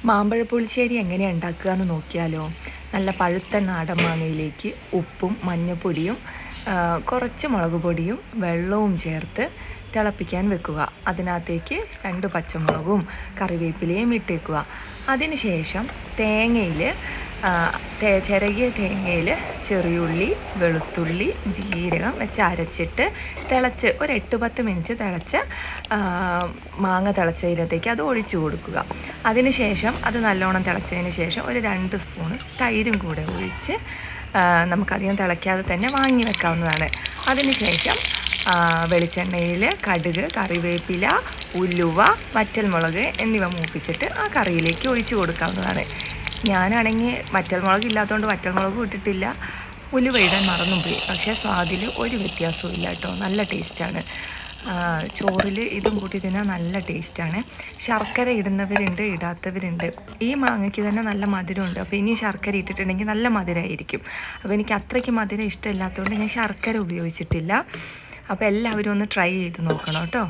മാമ്പഴ പുളിശ്ശേരി എങ്ങനെയാണ് ഉണ്ടാക്കുക എന്ന് നോക്കിയാലോ. നല്ല പഴുത്ത നാടൻ മാങ്ങയിലേക്ക് ഉപ്പും മഞ്ഞൾപ്പൊടിയും കുറച്ച് മുളക് പൊടിയും വെള്ളവും ചേർത്ത് തിളപ്പിക്കാൻ വെക്കുക. അതിനകത്തേക്ക് 2 പച്ചമുളകും കറിവേപ്പിലയും ഇട്ടേക്കുക. അതിനുശേഷം തേങ്ങയിൽ ചിരകിയ തേങ്ങയിൽ ചെറിയുള്ളി, വെളുത്തുള്ളി, ജീരകം വെച്ച് അരച്ചിട്ട് തിളച്ച് ഒരു 8-10 മിനിറ്റ് തിളച്ച് മാങ്ങ തിളച്ചതിനകത്തേക്ക് അത് ഒഴിച്ചു കൊടുക്കുക. അതിനുശേഷം അത് നല്ലോണം തിളച്ചതിന് ശേഷം ഒരു 2 സ്പൂണ് തൈരും കൂടെ ഒഴിച്ച് നമുക്കധികം തിളയ്ക്കാതെ തന്നെ വാങ്ങി വെക്കാവുന്നതാണ്. അതിനുശേഷം വെളിച്ചെണ്ണയിൽ കടുക്, കറിവേപ്പില, ഉലുവ, വറ്റൽമുളക് എന്നിവ മൂപ്പിച്ചിട്ട് ആ കറിയിലേക്ക് ഒഴിച്ചു കൊടുക്കാവുന്നതാണ്. ഞാനാണെങ്കിൽ വറ്റൽമുളക് ഇല്ലാത്തതുകൊണ്ട് വറ്റൽമുളകും ഇട്ടിട്ടില്ല, ഉലുവ ഇടാൻ മറന്നും പോയി. പക്ഷേ സ്വാദിൽ ഒരു വ്യത്യാസവും ഇല്ല കേട്ടോ, നല്ല ടേസ്റ്റാണ്. ചോറിൽ ഇതും കൂട്ടി തിന്നാൽ നല്ല ടേസ്റ്റാണ്. ശർക്കര ഇടുന്നവരുണ്ട്, ഇടാത്തവരുണ്ട്. ഈ മാങ്ങയ്ക്ക് തന്നെ നല്ല മധുരമുണ്ട്. അപ്പോൾ ഇനി ശർക്കര ഇട്ടിട്ടുണ്ടെങ്കിൽ നല്ല മധുരമായിരിക്കും. അപ്പോൾ എനിക്ക് അത്രയ്ക്ക് മധുരം ഇഷ്ടമില്ലാത്തതുകൊണ്ട് ഞാൻ ശർക്കര ഉപയോഗിച്ചിട്ടില്ല. അപ്പോൾ എല്ലാവരും ഒന്ന് ട്രൈ ചെയ്ത് നോക്കണം കേട്ടോ.